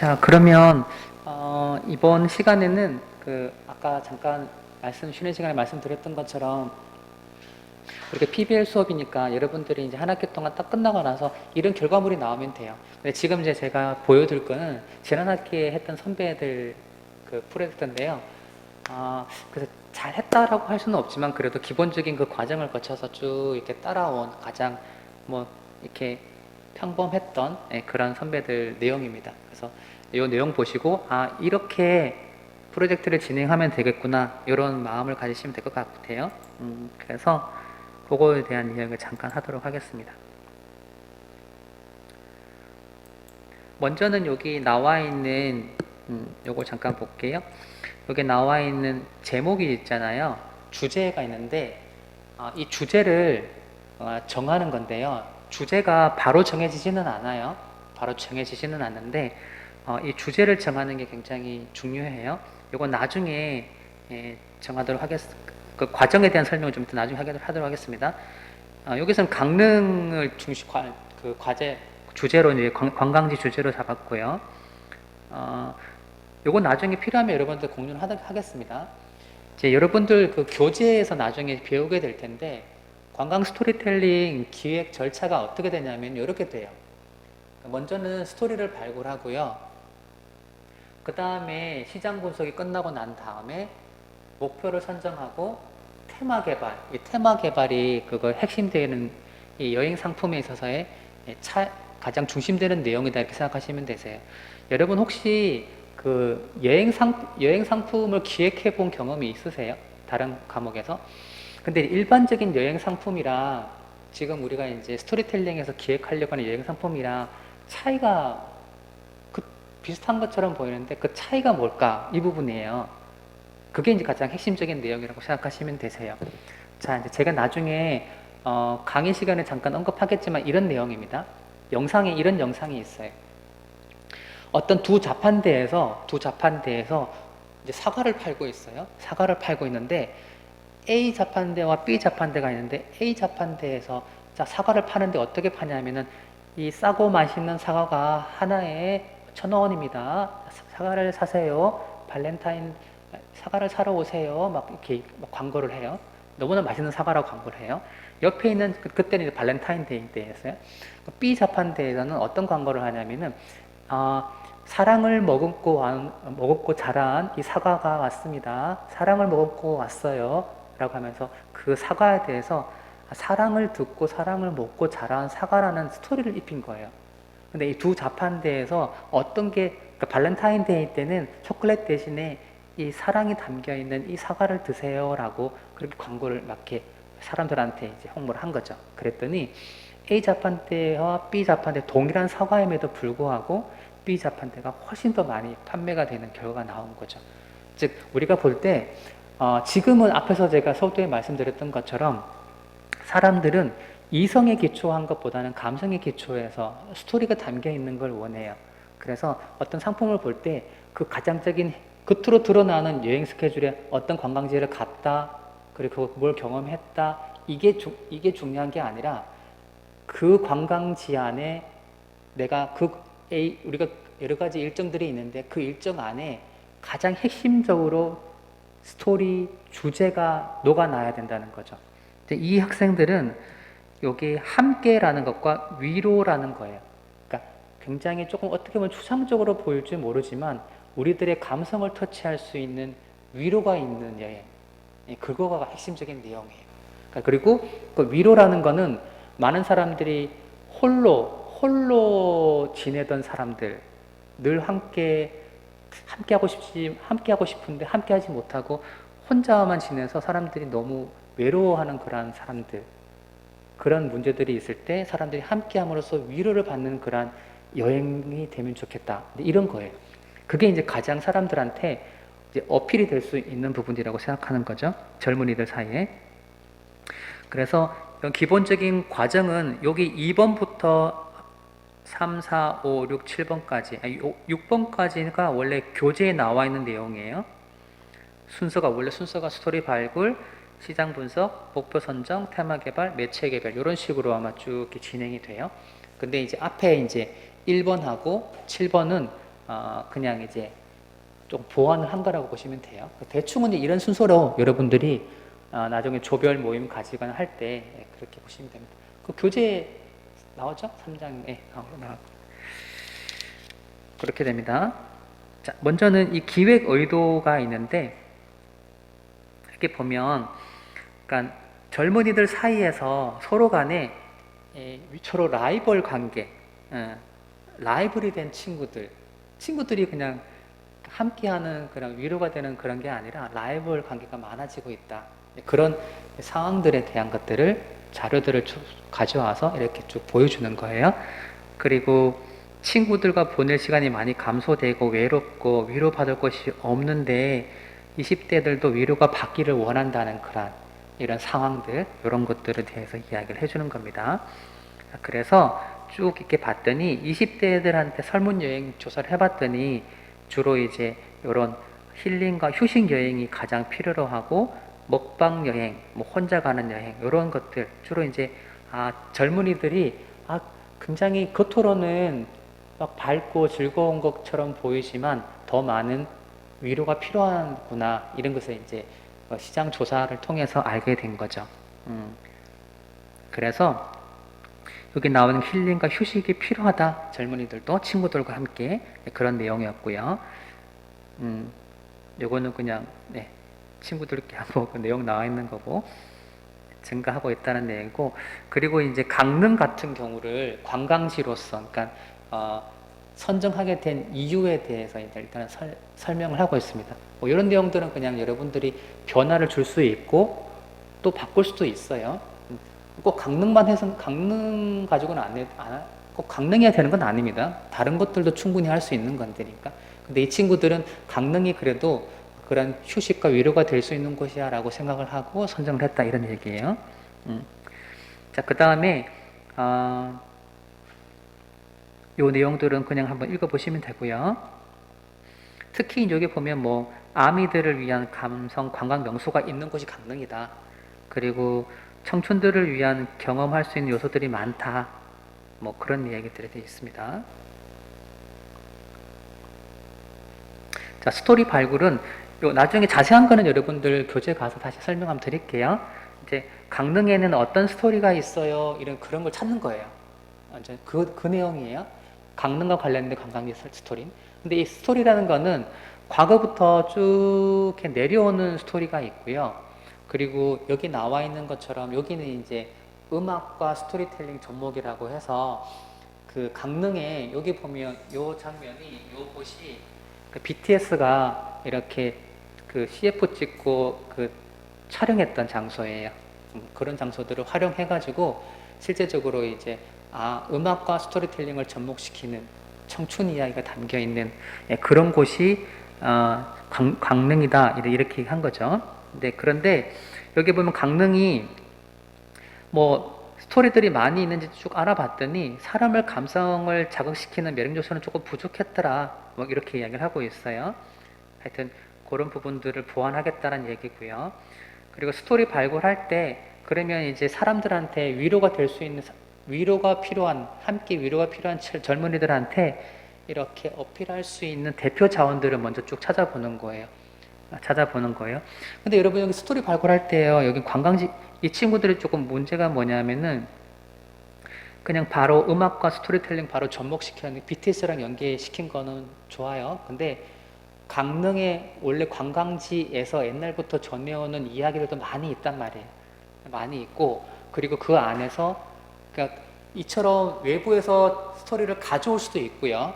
자, 그러면 이번 시간에는 아까 잠깐 쉬는 시간에 말씀드렸던 것처럼 이렇게 PBL 수업이니까 여러분들이 이제 한 학기 동안 딱 끝나고 나서 이런 결과물이 나오면 돼요. 근데 지금 이제 제가 보여드릴 거는 지난 학기에 했던 선배들 프로젝트인데요. 그래서 잘 했다라고 할 수는 없지만 그래도 기본적인 그 과정을 거쳐서 쭉 이렇게 따라온 가장 이렇게 평범했던 그런 선배들 내용입니다. 그래서 이 내용 보시고 이렇게 프로젝트를 진행하면 되겠구나 이런 마음을 가지시면 될 것 같아요. 그래서 그거에 대한 이야기를 잠깐 하도록 하겠습니다. 먼저는 여기 나와 있는 요거 잠깐 볼게요. 여기 나와 있는 제목이 있잖아요. 주제가 있는데 이 주제를 정하는 건데요. 주제가 바로 정해지지는 않아요. 바로 정해지지는 않는데 이 주제를 정하는 게 굉장히 중요해요. 이거 나중에 정하도록 하겠습니다. 그 과정에 대한 설명을 좀 더 나중에 하도록 하겠습니다. 여기서는 강릉을 과제 주제로 이제 관광지 주제로 잡았고요. 요거 나중에 필요하면 여러분들 공유를 하겠습니다. 이제 여러분들 그 교재에서 나중에 배우게 될 텐데 관광 스토리텔링 기획 절차가 어떻게 되냐면 이렇게 돼요. 먼저는 스토리를 발굴하고요. 그 다음에 시장 분석이 끝나고 난 다음에 목표를 선정하고 테마 개발, 이 테마 개발이 그거 핵심되는 이 여행 상품에 있어서의 가장 중심되는 내용이다 이렇게 생각하시면 되세요. 여러분 혹시 그 여행 상품을 기획해 본 경험이 있으세요? 다른 과목에서? 근데 일반적인 여행 상품이랑 지금 우리가 이제 스토리텔링에서 기획하려고 하는 여행 상품이랑 차이가 비슷한 것처럼 보이는데 그 차이가 뭘까? 이 부분이에요. 그게 이제 가장 핵심적인 내용이라고 생각하시면 되세요. 자, 이제 제가 나중에 강의 시간에 잠깐 언급하겠지만 이런 내용입니다. 영상에 이런 영상이 있어요. 어떤 두 자판대에서 이제 사과를 팔고 있어요. 사과를 팔고 있는데 A 자판대와 B 자판대가 있는데 A 자판대에서 사과를 파는데 어떻게 파냐면은 이 싸고 맛있는 사과가 하나에 1,000원입니다. 사과를 사세요. 발렌타인 사과를 사러 오세요. 막 이렇게 광고를 해요. 너무나 맛있는 사과라고 광고를 해요. 옆에 있는 그때는 발렌타인데이 때였어요. B 자판대에서는 어떤 광고를 하냐면은 사랑을 머금고 자란 이 사과가 왔습니다. 사랑을 머금고 왔어요. 라고 하면서 그 사과에 대해서 사랑을 듣고 사랑을 먹고 자란 사과라는 스토리를 입힌 거예요. 근데 이 두 자판대에서 어떤 게, 그러니까 발렌타인데이 때는 초콜릿 대신에 이 사랑이 담겨 있는 이 사과를 드세요. 라고 그렇게 광고를 막 이렇게 사람들한테 이제 홍보를 한 거죠. 그랬더니 A 자판대와 B 자판대 동일한 사과임에도 불구하고 B 자판대가 훨씬 더 많이 판매가 되는 결과가 나온 거죠. 즉 우리가 볼 때 지금은 앞에서 제가 서두에 말씀드렸던 것처럼 사람들은 이성에 기초한 것보다는 감성에 기초해서 스토리가 담겨 있는 걸 원해요. 그래서 어떤 상품을 볼 때 그 가장적인 겉으로 드러나는 여행 스케줄에 어떤 관광지를 갔다 그리고 뭘 경험했다 이게 중요한 게 아니라 그 관광지 안에 우리가 여러 가지 일정들이 있는데 그 일정 안에 가장 핵심적으로 스토리 주제가 녹아나야 된다는 거죠. 이 학생들은 여기 함께라는 것과 위로라는 거예요. 그러니까 굉장히 조금 어떻게 보면 추상적으로 보일지 모르지만 우리들의 감성을 터치할 수 있는 위로가 있는 여행. 그거가 핵심적인 내용이에요. 그러니까 그리고 그 위로라는 거는 많은 사람들이 홀로 지내던 사람들, 늘 함께 하고 싶은데 함께 하지 못하고 혼자만 지내서 사람들이 너무 외로워하는 그런 사람들, 그런 문제들이 있을 때 사람들이 함께 함으로써 위로를 받는 그런 여행이 되면 좋겠다. 이런 거예요. 그게 이제 가장 사람들한테 이제 어필이 될 수 있는 부분이라고 생각하는 거죠. 젊은이들 사이에. 그래서 기본적인 과정은 여기 2번부터 3, 4, 5, 6, 7번까지 6번까지가 원래 교재에 나와 있는 내용이에요. 원래 순서가 스토리 발굴, 시장 분석, 목표 선정, 테마 개발, 매체 개발 이런 식으로 아마 쭉 이렇게 진행이 돼요. 근데 이제 앞에 이제 1번하고 7번은 그냥 이제 좀 보완을 한 거라고 보시면 돼요. 대충은 이런 순서로 여러분들이 나중에 조별 모임 가지거나 할 때 그렇게 보시면 됩니다. 그 교재 나오죠? 3장에 나오고 그렇게 됩니다. 자, 먼저는 이 기획 의도가 있는데 이렇게 보면 그러니까 젊은이들 사이에서 서로 간에 서로 라이벌 관계, 라이벌이 된 친구들이 그냥 함께하는 그런 위로가 되는 그런 게 아니라 라이벌 관계가 많아지고 있다. 그런 상황들에 대한 것들을 자료들을 가져와서 이렇게 쭉 보여주는 거예요. 그리고 친구들과 보낼 시간이 많이 감소되고 외롭고 위로받을 것이 없는데 20대들도 위로가 받기를 원한다는 그런 이런 상황들, 이런 것들에 대해서 이야기를 해주는 겁니다. 그래서 쭉 이렇게 봤더니 20대들한테 설문여행 조사를 해봤더니 주로 이제 이런 힐링과 휴식 여행이 가장 필요로 하고 먹방 여행, 뭐 혼자 가는 여행 이런 것들 주로 이제 젊은이들이 굉장히 겉으로는 막 밝고 즐거운 것처럼 보이지만 더 많은 위로가 필요하구나 이런 것을 이제 시장 조사를 통해서 알게 된 거죠. 그래서 여기 나오는 힐링과 휴식이 필요하다. 젊은이들도 친구들과 함께 그런 내용이었고요. 요거는 그냥 친구들끼리 하고 그 내용 나와 있는 거고 증가하고 있다는 내용이고, 그리고 이제 강릉 같은 경우를 관광지로서 그러니까 선정하게 된 이유에 대해서 일단 설명을 하고 있습니다. 뭐 이런 내용들은 그냥 여러분들이 변화를 줄 수 있고 또 바꿀 수도 있어요. 꼭 강릉만 해서 강릉 가지고는 꼭 강릉이어야 되는 건 아닙니다. 다른 것들도 충분히 할 수 있는 건데니까. 근데 이 친구들은 강릉이 그래도 그런 휴식과 위로가 될 수 있는 곳이야 라고 생각을 하고 선정을 했다 이런 얘기예요. 자, 그 다음에 요 내용들은 그냥 한번 읽어보시면 되고요. 특히 여기 보면 뭐 아미들을 위한 감성 관광 명소가 있는 곳이 강릉이다. 그리고 청춘들을 위한 경험할 수 있는 요소들이 많다. 뭐 그런 이야기들이 되어 있습니다. 자, 스토리 발굴은 나중에 자세한 거는 여러분들 교재 가서 다시 설명 한번 드릴게요. 이제 강릉에는 어떤 스토리가 있어요. 이런 그런 걸 찾는 거예요. 이제 그 내용이에요. 강릉과 관련된 관광지 스토리. 근데 이 스토리라는 거는 과거부터 쭉 이렇게 내려오는 스토리가 있고요. 그리고 여기 나와 있는 것처럼 여기는 이제 음악과 스토리텔링 접목이라고 해서 그 강릉에 여기 보면 요 장면이 요 곳이 그 BTS가 이렇게 그 CF 찍고 그 촬영했던 장소예요. 그런 장소들을 활용해가지고 실제적으로 이제 음악과 스토리텔링을 접목시키는 청춘 이야기가 담겨 있는 그런 곳이 강릉이다 이렇게 한 거죠. 그런데 여기 보면 강릉이 뭐 스토리들이 많이 있는지 쭉 알아봤더니 사람을 감성을 자극시키는 매력 요소는 조금 부족했더라. 뭐 이렇게 이야기를 하고 있어요. 하여튼 그런 부분들을 보완하겠다는 얘기고요. 그리고 스토리 발굴할 때 그러면 이제 사람들한테 위로가 될 수 있는 함께 위로가 필요한 젊은이들한테 이렇게 어필할 수 있는 대표 자원들을 먼저 쭉 찾아보는 거예요. 근데 여러분 여기 스토리 발굴할 때요. 여기 관광지 이 친구들이 조금 문제가 뭐냐면은 그냥 바로 음악과 스토리텔링 바로 접목시키는 BTS랑 연계시킨 거는 좋아요. 근데 강릉에 원래 관광지에서 옛날부터 전해오는 이야기들도 많이 있단 말이에요. 많이 있고 그리고 그 안에서 그러니까 이처럼 외부에서 스토리를 가져올 수도 있고요.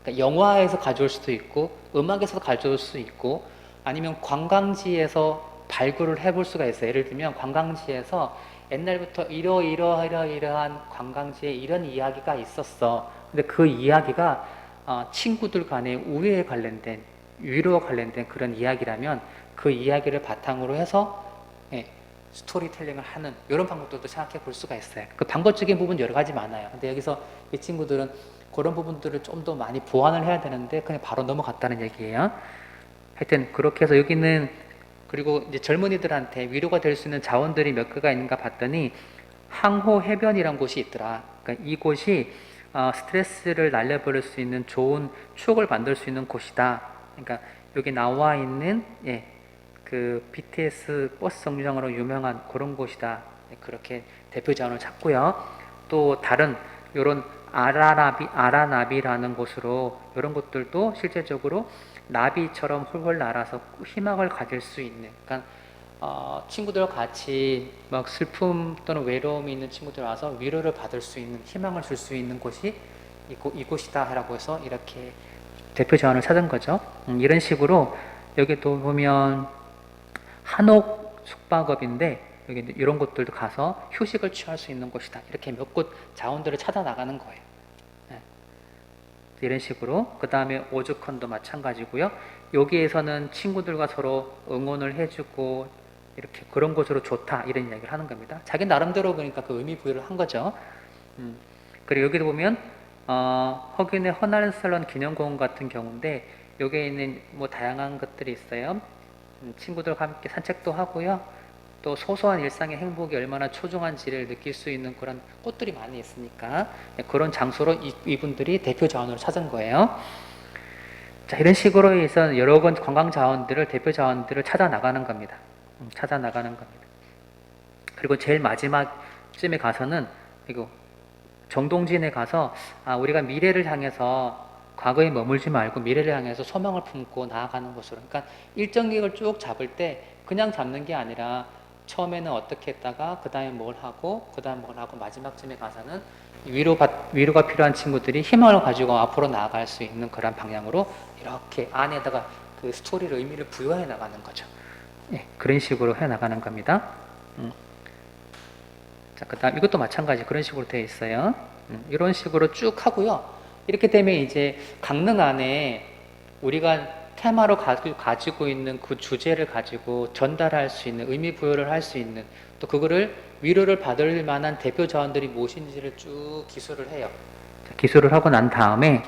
그러니까 영화에서 가져올 수도 있고 음악에서 가져올 수도 있고 아니면 관광지에서 발굴을 해볼 수가 있어요. 예를 들면 관광지에서 옛날부터 이러한 관광지에 이런 이야기가 있었어. 근데 그 이야기가 친구들 간의 우애에 관련된 위로와 관련된 그런 이야기라면 그 이야기를 바탕으로 해서 스토리텔링을 하는 이런 방법들도 생각해 볼 수가 있어요. 그 방법적인 부분 여러 가지 많아요. 근데 여기서 이 친구들은 그런 부분들을 좀 더 많이 보완을 해야 되는데 그냥 바로 넘어갔다는 얘기예요. 하여튼 그렇게 해서 여기는 그리고 이제 젊은이들한테 위로가 될 수 있는 자원들이 몇 개가 있는가 봤더니 항호 해변이란 곳이 있더라. 그러니까 이곳이 스트레스를 날려버릴 수 있는 좋은 추억을 만들 수 있는 곳이다. 그러니까 여기 나와 있는 그 BTS 버스 정류장으로 유명한 그런 곳이다. 그렇게 대표 자원을 찾고요. 또 다른 이런 아라나비라는 곳으로 이런 곳들도 실제적으로 나비처럼 홀홀 날아서 희망을 가질 수 있는, 그러니까 친구들과 같이 막 슬픔 또는 외로움이 있는 친구들 와서 위로를 받을 수 있는, 희망을 줄 수 있는 곳이 이곳이다라고 해서 이렇게 대표 자원을 찾은 거죠. 이런 식으로 여기도 보면 한옥 숙박업인데 여기 이런 곳들도 가서 휴식을 취할 수 있는 곳이다. 이렇게 몇 곳 자원들을 찾아 나가는 거예요. 네. 이런 식으로. 그 다음에 오죽헌도 마찬가지고요. 여기에서는 친구들과 서로 응원을 해주고 이렇게 그런 곳으로 좋다 이런 이야기를 하는 겁니다. 자기 나름대로 그러니까 그 의미 부여를 한 거죠. 그리고 여기도 보면 허균의 허난설런 기념공원 같은 경우인데 여기에 있는 뭐 다양한 것들이 있어요. 친구들과 함께 산책도 하고요. 또 소소한 일상의 행복이 얼마나 소중한지를 느낄 수 있는 그런 꽃들이 많이 있으니까 그런 장소로 이분들이 대표 자원으로 찾은 거예요. 자, 이런 식으로 해서 여러 번 관광 자원들을, 대표 자원들을 찾아 나가는 겁니다. 찾아 나가는 겁니다. 그리고 제일 마지막쯤에 가서는 이거 정동진에 가서 우리가 미래를 향해서 과거에 머물지 말고 미래를 향해서 소망을 품고 나아가는 곳으로. 그러니까 일정 기획을 쭉 잡을 때 그냥 잡는 게 아니라 처음에는 어떻게 했다가 그 다음에 뭘 하고 그 다음 뭘 하고 마지막쯤에 가서는 위로가 필요한 친구들이 희망을 가지고 앞으로 나아갈 수 있는 그런 방향으로 이렇게 안에다가 그 스토리를 의미를 부여해 나가는 거죠. 예, 그런 식으로 해 나가는 겁니다. 자, 그 다음 이것도 마찬가지 그런 식으로 되어 있어요. 이런 식으로 쭉 하고요. 이렇게 되면 이제 강릉 안에 우리가 테마로 가지고 있는 그 주제를 가지고 전달할 수 있는, 의미 부여를 할 수 있는, 또 그거를 위로를 받을 만한 대표 자원들이 무엇인지를 쭉 기술을 해요. 자, 기술을 하고 난 다음에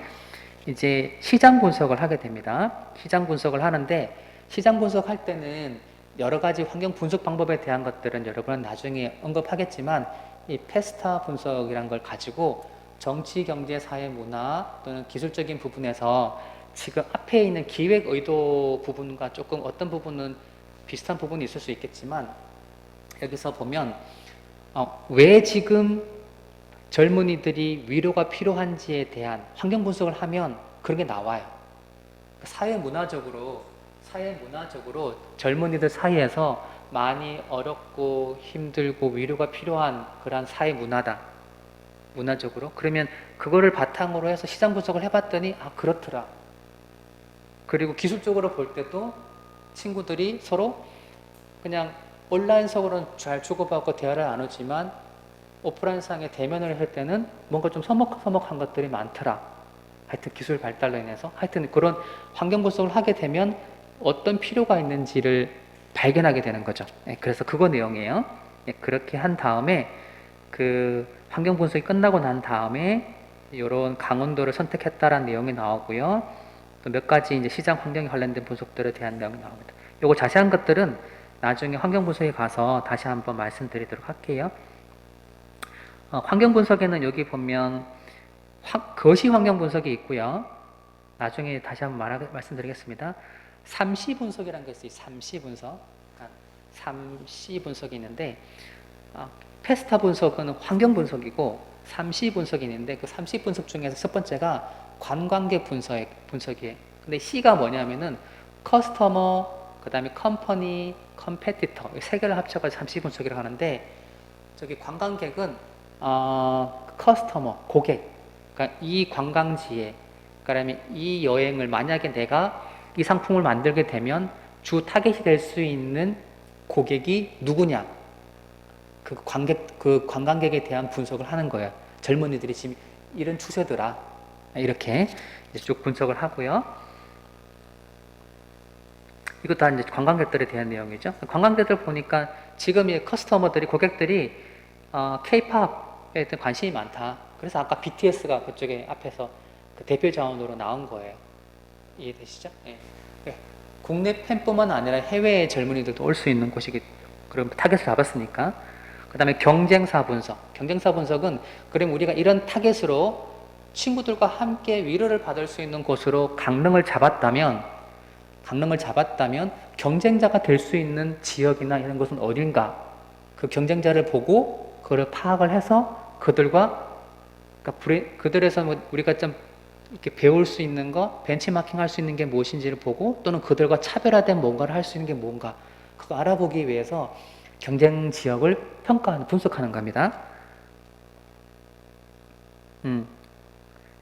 이제 시장 분석을 하게 됩니다. 시장 분석을 하는데 시장 분석할 때는 여러 가지 환경 분석 방법에 대한 것들은 여러분은 나중에 언급하겠지만 이 페스타 분석이란 걸 가지고 정치, 경제, 사회, 문화 또는 기술적인 부분에서 지금 앞에 있는 기획 의도 부분과 조금 어떤 부분은 비슷한 부분이 있을 수 있겠지만 여기서 보면 왜 지금 젊은이들이 위로가 필요한지에 대한 환경 분석을 하면 그런 게 나와요. 사회 문화적으로 젊은이들 사이에서 많이 어렵고 힘들고 위로가 필요한 그런 사회 문화다. 문화적으로. 그러면 그거를 바탕으로 해서 시장 분석을 해봤더니 그렇더라. 그리고 기술적으로 볼 때도 친구들이 서로 그냥 온라인상으로는 잘 주고받고 대화를 나누지만 오프라인상에 대면을 할 때는 뭔가 좀 서먹서먹한 것들이 많더라. 하여튼 기술 발달로 인해서 하여튼 그런 환경 분석을 하게 되면 어떤 필요가 있는지를 발견하게 되는 거죠. 그래서 그거 내용이에요. 그렇게 한 다음에 그 환경 분석이 끝나고 난 다음에 이런 강원도를 선택했다라는 내용이 나오고요. 또 몇 가지 이제 시장 환경에 관련된 분석들에 대한 내용이 나옵니다. 요거 자세한 것들은 나중에 환경 분석에 가서 다시 한번 말씀드리도록 할게요. 환경 분석에는 여기 보면 거시 환경 분석이 있고요. 나중에 다시 한번 말씀드리겠습니다. 3C 분석이라는 게 있어요. 3C 분석. 3C 분석이 있는데 페스타 분석은 환경 분석이고 3C 분석이 있는데 그 3C 분석 중에서 첫 번째가 관광객 분석이에요. 근데 C가 뭐냐면은 커스터머, 그 다음에 컴퍼니, 컴페티터 이 세 개를 합쳐가지고 3C 분석이라고 하는데 저기 관광객은 커스터머, 고객. 그러니까 이 관광지에 그다음에 이 여행을 만약에 내가 이 상품을 만들게 되면 주 타겟이 될 수 있는 고객이 누구냐? 그 관광객에 대한 분석을 하는 거예요. 젊은이들이 지금 이런 추세더라. 이렇게 쭉 분석을 하고요. 이것도 다 이제 관광객들에 대한 내용이죠. 관광객들 보니까 지금 이 커스터머들이, 고객들이 K-팝에 대한 관심이 많다. 그래서 아까 BTS가 그쪽에 앞에서 그 대표 자원으로 나온 거예요. 이해되시죠? 네. 네. 국내 팬뿐만 아니라 해외의 젊은이들도 올 수 있는 곳이기, 그럼 타겟을 잡았으니까. 그 다음에 경쟁사 분석. 경쟁사 분석은 그럼 우리가 이런 타겟으로 친구들과 함께 위로를 받을 수 있는 곳으로 강릉을 잡았다면 경쟁자가 될 수 있는 지역이나 이런 곳은 어딘가, 그 경쟁자를 보고 그걸 파악을 해서 그들에서 뭐 우리가 좀 이렇게 배울 수 있는 거, 벤치마킹 할 수 있는 게 무엇인지를 보고, 또는 그들과 차별화된 뭔가를 할 수 있는 게 뭔가, 그거 알아보기 위해서 경쟁 지역을 평가하는, 분석하는 겁니다.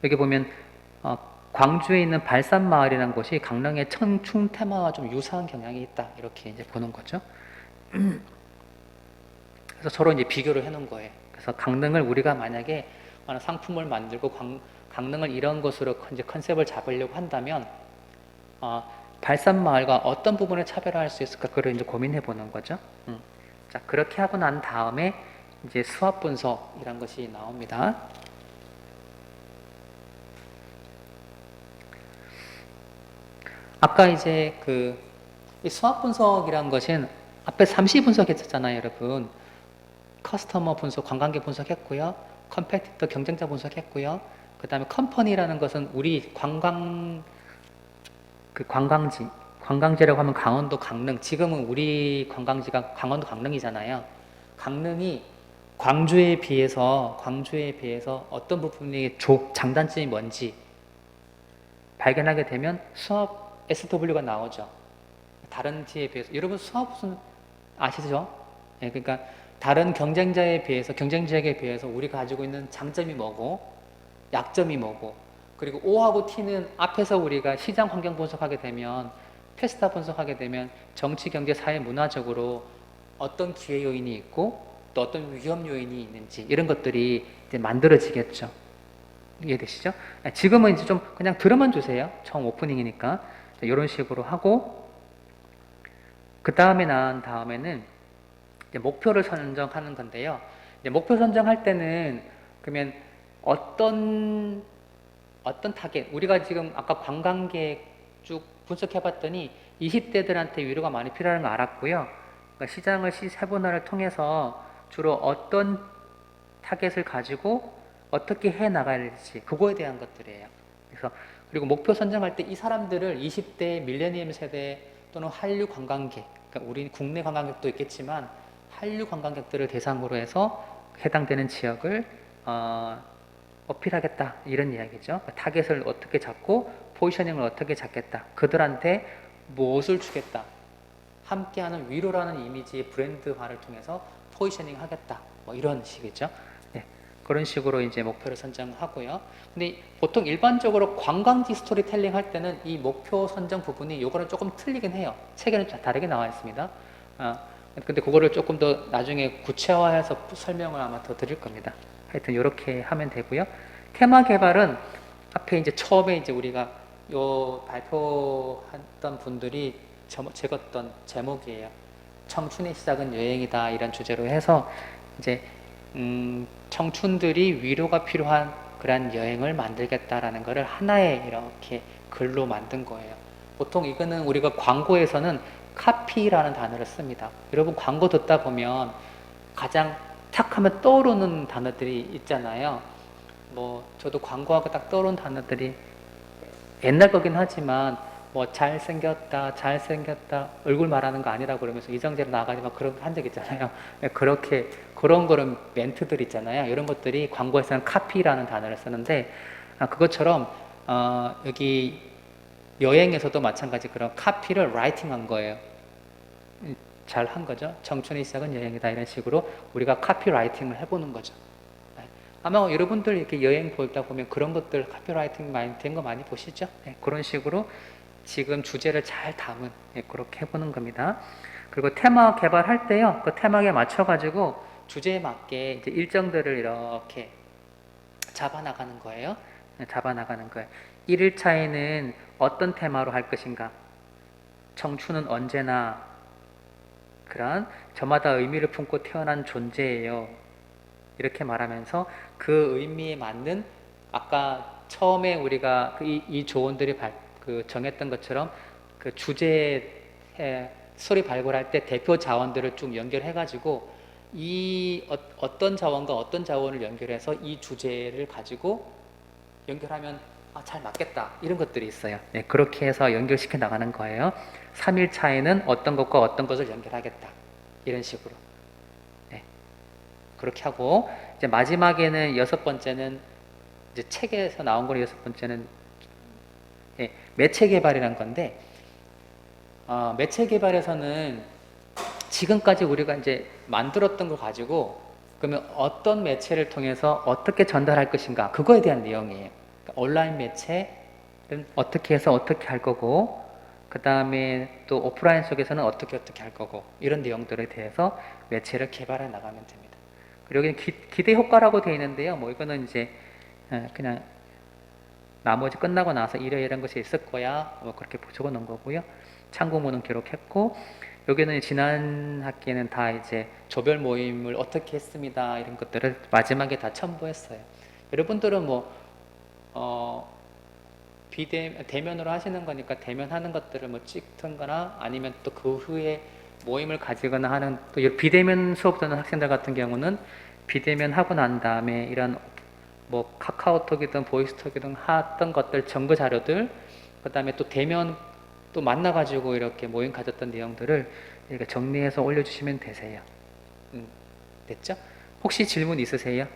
여기 보면 광주에 있는 발산마을이라는 곳이 강릉의 청춘 테마와 좀 유사한 경향이 있다, 이렇게 이제 보는 거죠. 그래서 서로 이제 비교를 해놓은 거예요. 그래서 강릉을 우리가 만약에 상품을 만들고 강릉을 이런 것으로 이제 컨셉을 잡으려고 한다면 발산마을과 어떤 부분을 차별화할 수 있을까, 그걸 이제 고민해 보는 거죠. 자, 그렇게 하고 난 다음에 이제 수합 분석이란 것이 나옵니다. 아까 이제 이 수합 분석이란 것은 앞에 삼시 분석했었잖아요, 여러분. 커스터머 분석, 관광객 분석했고요. 컴페티터, 경쟁자 분석했고요. 그 다음에 컴퍼니라는 것은 우리 관광지라고 하면 강원도 강릉, 지금은 우리 관광지가 강원도 강릉이잖아요. 강릉이 광주에 비해서 어떤 부분이 장단점이 뭔지 발견하게 되면 수업 SW가 나오죠. 다른 지에 비해서. 여러분 수업 무슨 아시죠? 예, 그러니까 다른 경쟁자에 비해서, 경쟁지역에 비해서 우리가 가지고 있는 장점이 뭐고, 약점이 뭐고, 그리고 O하고 T는 앞에서 우리가 시장 환경 분석하게 되면, 페스타 분석하게 되면 정치, 경제, 사회, 문화적으로 어떤 기회 요인이 있고 또 어떤 위험 요인이 있는지, 이런 것들이 이제 만들어지겠죠. 이해되시죠? 지금은 이제 좀 그냥 들어만 주세요. 처음 오프닝이니까. 이런 식으로 하고, 그 다음에 난 다음에는 이제 목표를 선정하는 건데요. 이제 목표 선정할 때는 그러면 어떤 타겟, 우리가 지금 아까 관광객 쭉 분석해 봤더니 20대들한테 위로가 많이 필요한 거 알았고요. 그러니까 시장을 세분화를 통해서 주로 어떤 타겟을 가지고 어떻게 해 나갈지, 그거에 대한 것들이에요. 그래서 그리고 목표 선정할 때 이 사람들을 20대 밀레니엄 세대 또는 한류 관광객, 그러니까 우리 국내 관광객도 있겠지만 한류 관광객들을 대상으로 해서 해당되는 지역을 어필하겠다, 이런 이야기죠. 타겟을 어떻게 잡고 포지셔닝을 어떻게 잡겠다, 그들한테 무엇을 주겠다, 함께하는 위로라는 이미지의 브랜드화를 통해서 포지셔닝 하겠다, 뭐 이런 식이죠. 네, 그런 식으로 이제 목표를 선정하고요. 근데 보통 일반적으로 관광지 스토리텔링 할 때는 이 목표 선정 부분이 요거는 조금 틀리긴 해요. 책에는 다르게 나와 있습니다. 근데 그거를 조금 더 나중에 구체화해서 설명을 아마 더 드릴 겁니다. 하여튼 이렇게 하면 되고요. 테마 개발은 앞에 이제 처음에 이제 우리가 요 발표했던 분들이 적었던 제목이에요. 청춘의 시작은 여행이다, 이런 주제로 해서 이제 청춘들이 위로가 필요한 그런 여행을 만들겠다라는 것을 하나의 이렇게 글로 만든 거예요. 보통 이거는 우리가 광고에서는 카피라는 단어를 씁니다. 여러분 광고 듣다 보면 가장 탁 하면 떠오르는 단어들이 있잖아요. 뭐 저도 광고하고 딱 떠오르는 단어들이 옛날 거긴 하지만 뭐 잘생겼다 얼굴 말하는 거 아니라고 그러면서 이정재로 나가지 막 그런 거 한 적 있잖아요. 그렇게 그런 거는 멘트들 있잖아요. 이런 것들이 광고에서는 카피라는 단어를 쓰는데 그것처럼 여기 여행에서도 마찬가지 그런 카피를 라이팅한 거예요. 잘 한 거죠. 청춘의 시작은 여행이다, 이런 식으로 우리가 카피라이팅을 해보는 거죠. 아마 여러분들 이렇게 여행 보다 보면 그런 것들 카피라이팅 많이 된 거 많이 보시죠? 네, 그런 식으로 지금 주제를 잘 담은, 그렇게 해보는 겁니다. 그리고 테마 개발할 때요, 그 테마에 맞춰가지고 주제에 맞게 이제 일정들을 이렇게 잡아나가는 거예요. 1일차에는 어떤 테마로 할 것인가? 청춘은 언제나 그런 저마다 의미를 품고 태어난 존재예요. 이렇게 말하면서 그 의미에 맞는, 아까 처음에 우리가 이 조언들이 정했던 것처럼 그 주제에 스토리 발굴할 때 대표 자원들을 쭉 연결해가지고 어떤 자원과 어떤 자원을 연결해서 이 주제를 가지고 연결하면 잘 맞겠다 이런 것들이 있어요. 네, 그렇게 해서 연결시켜 나가는 거예요. 3일차에는 어떤 것과 어떤 것을 연결하겠다 이런 식으로. 네, 그렇게 하고 이제 마지막에는 여섯 번째는 이제 책에서 나온 거로 여섯 번째는 매체 개발이란 건데 매체 개발에서는 지금까지 우리가 이제 만들었던 걸 가지고 그러면 어떤 매체를 통해서 어떻게 전달할 것인가 그거에 대한 내용이에요. 그러니까 온라인 매체는 어떻게 해서 어떻게 할 거고 그 다음에 또 오프라인 속에서는 어떻게 할 거고 이런 내용들에 대해서 매체를 개발해 나가면 됩니다. 그리고 여기는 기대 효과라고 되어 있는데요. 뭐 이거는 이제 그냥 나머지 끝나고 나서 이런 것이 있을 거야 뭐 그렇게 적어 놓은 거고요. 참고문은 기록했고 여기는 지난 학기에는 다 이제 조별 모임을 어떻게 했습니다 이런 것들을 마지막에 다 첨부했어요. 여러분들은 뭐 대면으로 하시는 거니까 대면 하는 것들을 뭐 찍든거나 아니면 또 그 후에 모임을 가지거나 하는 또 비대면 수업 듣는 학생들 같은 경우는 비대면 하고 난 다음에 이런 뭐 카카오톡이든 보이스톡이든 하던 것들 정보 자료들 그 다음에 또 대면 또 만나가지고 이렇게 모임 가졌던 내용들을 이렇게 정리해서 올려주시면 되세요. 됐죠? 혹시 질문 있으세요?